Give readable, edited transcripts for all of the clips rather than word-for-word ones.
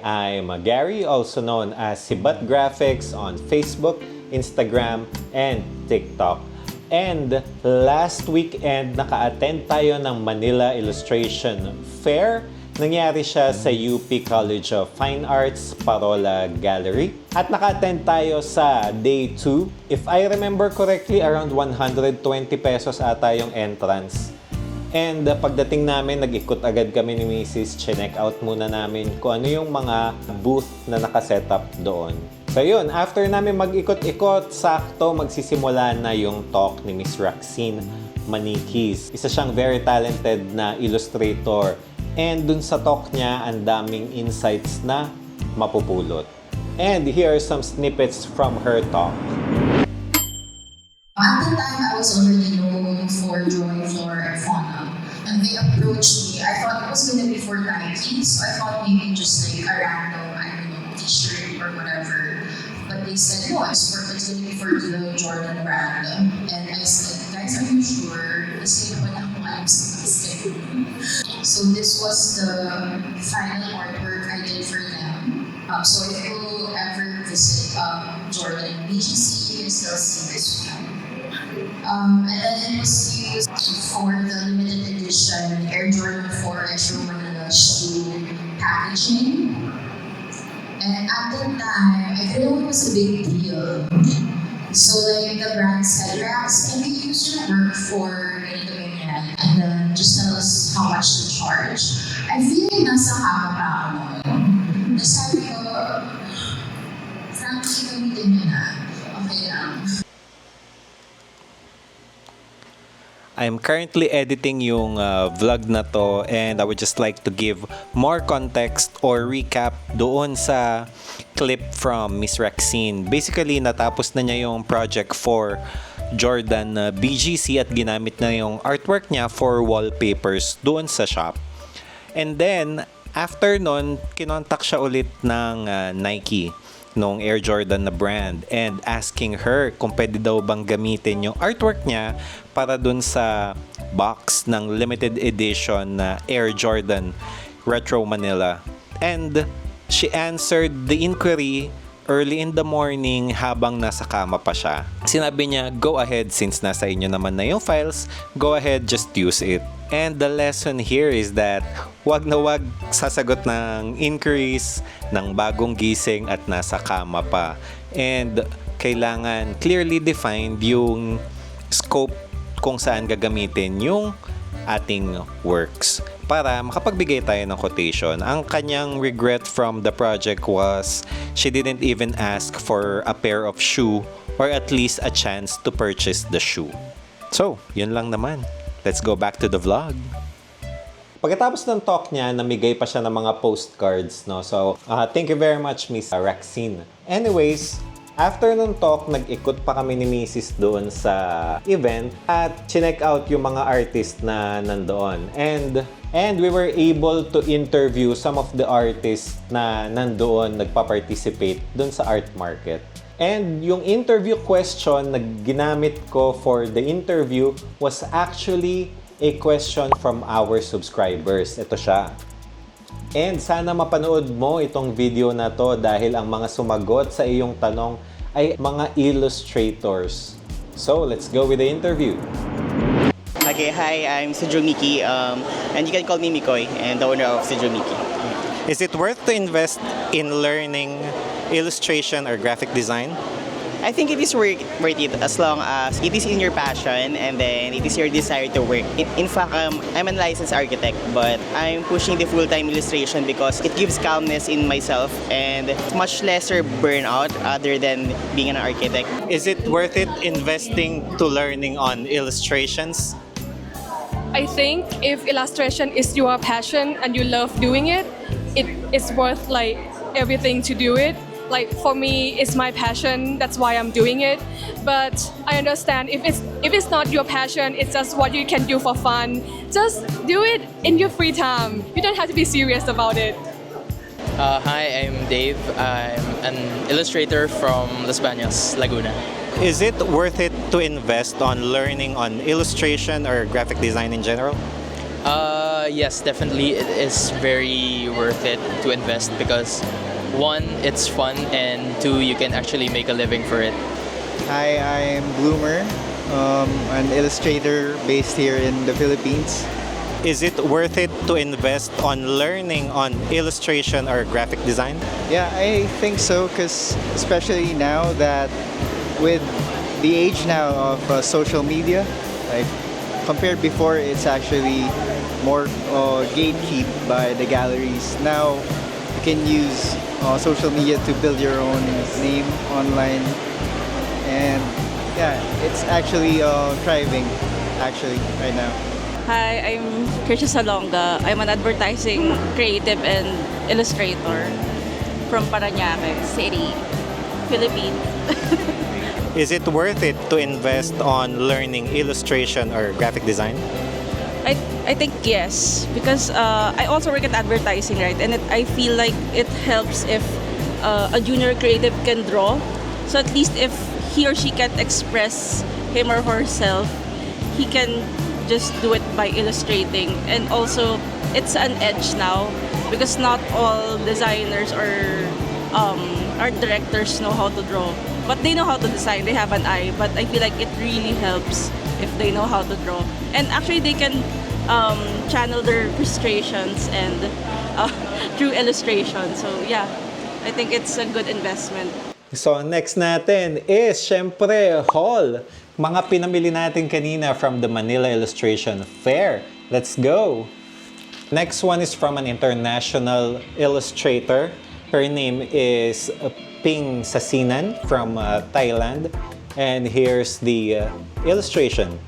I'm Gary, also known as Sibat Graphics on Facebook, Instagram, and TikTok. And last weekend, naka-attend tayo ng Manila Illustration Fair. Nangyari siya sa UP College of Fine Arts, Parola Gallery. At naka-attend tayo sa Day 2. If I remember correctly, around 120 pesos ata yung entrance. And pagdating namin, nag-ikot agad kami ni Mrs. Chinek out muna namin kung ano yung mga booth na nakasetup doon. So yun, after namin mag-ikot-ikot, sakto magsisimula na yung talk ni Miss Raxine Maniquis. Isa siyang very talented na illustrator. And dun sa talk niya, ang daming insights na mapupulot. And here are some snippets from her talk. At the time, I was already known for drawing flora and fauna. And they approached me. I thought it was going to be for Nike, so I thought maybe just like a random, I don't know, t-shirt or whatever. But they said, no, it's going to be for the Jordan brand. And I said, guys, are you sure? Kasi naman ako alam sa basket. So this was the final artwork I did for them. So if you ever visit Jordan BGC, you can still see this one. And then it was used for the limited edition Air Jordan 4 Extra Manila shoe packaging. And at the time, I thought it was a big deal. So like the brand said, Rax, can we use your work for ganito ganyan? And then just tell us how much to charge. I feel like nasa hama pa ako noon. Nasabi ko, frankly, gamitin niyo na. Okay lang. I'm currently editing yung vlog na to, and I would just like to give more context or recap doon sa clip from Miss Raxine. Basically, natapos na niya yung project for Jordan BGC at ginamit na yung artwork niya for wallpapers doon sa shop. And then, after nun, kinontak siya ulit ng Nike nung Air Jordan na brand and asking her kung pwede daw bang gamitin yung artwork niya para dun sa box ng limited edition na Air Jordan Retro Manila. And she answered the inquiry early in the morning habang nasa kama pa siya. Sinabi niya, go ahead, since nasa inyo naman na yung files, go ahead, just use it. And the lesson here is that wag na wag sasagot ng inquiries ng bagong gising at nasa kama pa. And kailangan clearly defined yung scope kung saan gagamitin yung ating works para makapagbigay tayo ng quotation. Ang kanyang regret from the project was she didn't even ask for a pair of shoe or at least a chance to purchase the shoe. So, yun lang naman. Let's go back to the vlog. Pagkatapos ng talk niya, namigay pa siya ng mga postcards, no? So, thank you very much, Miss Raxine. Anyways, after nung talk, nag-ikot pa kami ni Mrs. doon sa event at chinek out yung mga artist na nandoon. And we were able to interview some of the artists na nandoon nagpa-participate doon sa art market. And yung interview question na ginamit ko for the interview was actually a question from our subscribers. Ito siya. And sana mapanood mo itong video na to dahil ang mga sumagot sa iyong tanong ay mga illustrators. So, let's go with the interview. Okay, hi, I'm Sejong Miki, and you can call me Mikoy, and the owner of Sejong Miki. Is it worth to invest in learning illustration or graphic design? I think it is worth it as long as it is in your passion and then it is your desire to work. In fact, I'm a licensed architect, but I'm pushing the full-time illustration because it gives calmness in myself and much lesser burnout other than being an architect. Is it worth it investing to learning on illustrations? I think if illustration is your passion and you love doing it, it is worth like everything to do it. Like for me, it's my passion. That's why I'm doing it. But I understand if it's not your passion, it's just what you can do for fun. Just do it in your free time. You don't have to be serious about it. Hi, I'm Dave. I'm an illustrator from Los Baños, Laguna. Is it worth it to invest on learning on illustration or graphic design in general? Yes, definitely. It is very worth it to invest because one, it's fun, and two, you can actually make a living for it. Hi, I'm Bloomer, an illustrator based here in the Philippines. Is it worth it to invest on learning on illustration or graphic design? Yeah, I think so because especially now that with the age now of social media, like compared before, it's actually more gatekeep by the galleries. Now you can use social media to build your own name online, and yeah, it's actually thriving actually right now. Hi, I'm Krisha Salonga. I'm an advertising creative and illustrator from Parañaque City, Philippines. Is it worth it to invest on learning illustration or graphic design? I think yes, because I also work at advertising, right? And I feel like it helps if a junior creative can draw. So at least if he or she can express him or herself, he can just do it by illustrating. And also, it's an edge now because not all designers or art directors know how to draw. But they know how to design, they have an eye. But I feel like it really helps if they know how to draw. And actually, they can channel their frustrations and through illustration. So yeah, I think it's a good investment. So next natin is syempre haul. Mga pinamili natin kanina from the Manila Illustration Fair. Let's go! Next one is from an international illustrator. Her name is Ping Sasinan from Thailand. And here's the illustration.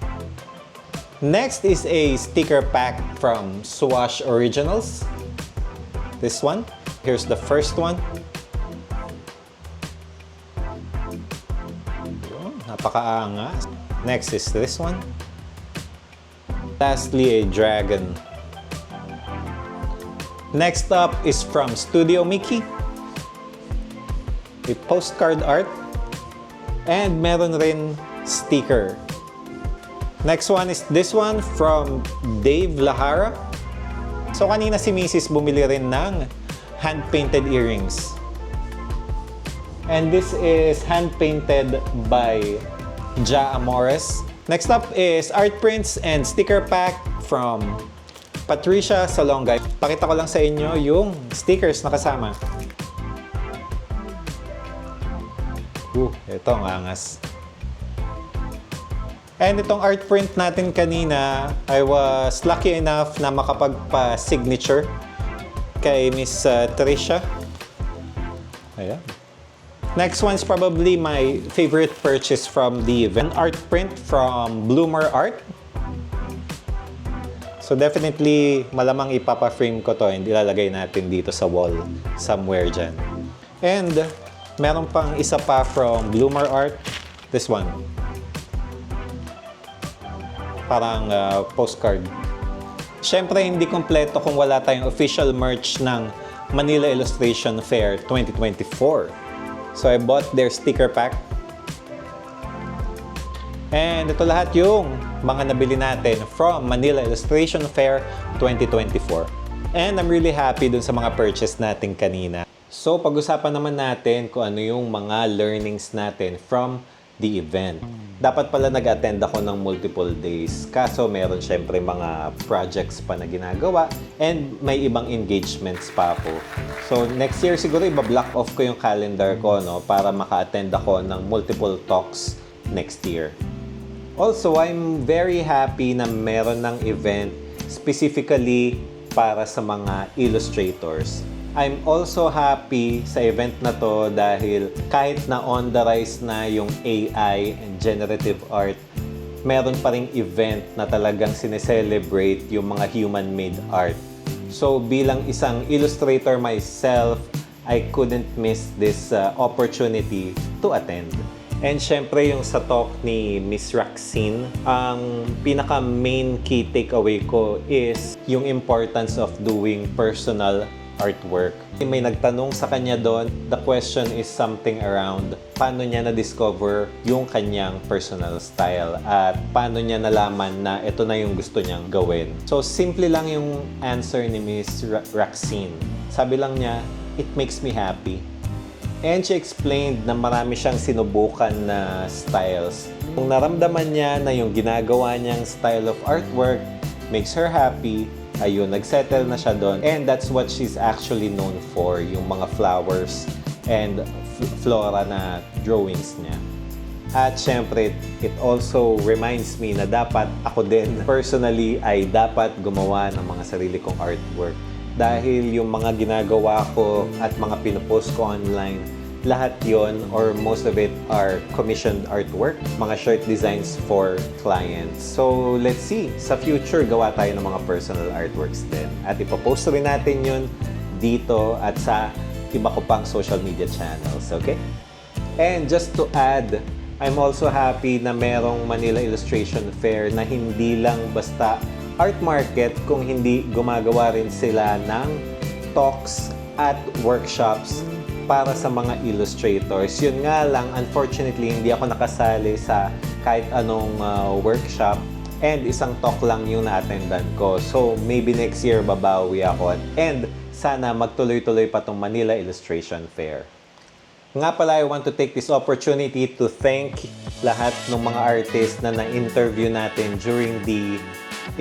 Next is a sticker pack from Swash Originals. This one. Here's the first one. Napakaangas. Next is this one. Lastly, a dragon. Next up is from Studio Mickey. A postcard art. And meron rin sticker. Next one is this one from Dave Lahara. So kanina si Mrs. bumili rin ng hand-painted earrings. And this is hand-painted by Ja Amores. Next up is art prints and sticker pack from Patricia Salonga. Pakita ko lang sa inyo yung stickers na kasama. Ito ang angas. And itong art print natin kanina, I was lucky enough na makapagpa-signature kay Miss Tricia. Ayan. Next one is probably my favorite purchase from the event. Art print from Bloomer Art. So definitely, malamang ipapa-frame ko to and ilalagay natin dito sa wall somewhere dyan. And meron pang isa pa from Bloomer Art. This one. Parang postcard. Siyempre, hindi kompleto kung wala tayong official merch ng Manila Illustration Fair 2024. So I bought their sticker pack. And ito lahat yung mga nabili natin from Manila Illustration Fair 2024. And I'm really happy dun sa mga purchase natin kanina. So pag-usapan naman natin kung ano yung mga learnings natin from the event. Dapat pala nag-attend ako ng multiple days. Kaso meron syempre mga projects pa na ginagawa and may ibang engagements pa ako. So next year siguro iba-block off ko yung calendar ko, no, para maka-attend ako ng multiple talks next year. Also, I'm very happy na meron ng event specifically para sa mga illustrators. I'm also happy sa event na to dahil kahit na on the rise na yung AI and generative art, meron pa ring event na talagang sineselebrate yung mga human-made art. So bilang isang illustrator myself, I couldn't miss this opportunity to attend. And syempre yung sa talk ni Miss Raxine, ang pinaka main key takeaway ko is yung importance of doing personal artwork. May nagtanong sa kanya doon, the question is something around paano niya na-discover yung kanyang personal style at paano niya nalaman na ito na yung gusto niyang gawin. So, simple lang yung answer ni Miss Raxine. Sabi lang niya, it makes me happy. And she explained na marami siyang sinubukan na styles. Kung naramdaman niya na yung ginagawa niyang style of artwork makes her happy, ayun, nagsettle na siya doon. And that's what she's actually known for, yung mga flowers and flora na drawings niya. At syempre, it also reminds me na dapat ako din personally ay dapat gumawa ng mga sarili kong artwork. Dahil yung mga ginagawa ko at mga pinupost ko online, lahat yon or most of it are commissioned artwork, mga shirt designs for clients. So, let's see. Sa future, gawa tayo ng mga personal artworks din. At ipopost rin natin yun dito at sa iba ko pang social media channels. Okay? And just to add, I'm also happy na merong Manila Illustration Fair na hindi lang basta art market kung hindi gumagawa rin sila ng talks at workshops para sa mga illustrators. Yun nga lang, unfortunately, hindi ako nakasali sa kahit anong workshop and isang talk lang yung na-attendan ko. So, maybe next year babawi ako and sana magtuloy-tuloy pa tong Manila Illustration Fair. Nga pala, I want to take this opportunity to thank lahat ng mga artists na na-interview natin during the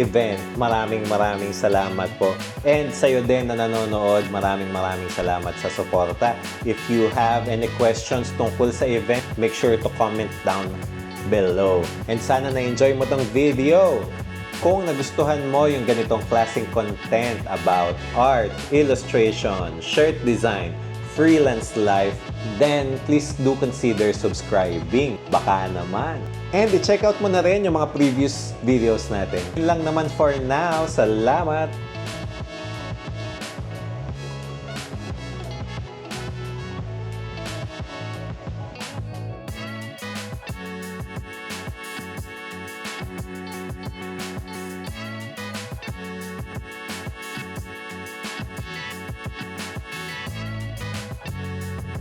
event. Maraming salamat po. And sa'yo din na nanonood, maraming salamat sa suporta. If you have any questions tungkol sa event, make sure to comment down below. And sana na-enjoy mo tong video. Kung nagustuhan mo yung ganitong klaseng content about art, illustration, shirt design, freelance life, then please do consider subscribing. Baka naman. And i-check out mo na rin yung mga previous videos natin. Yun lang naman for now. Salamat!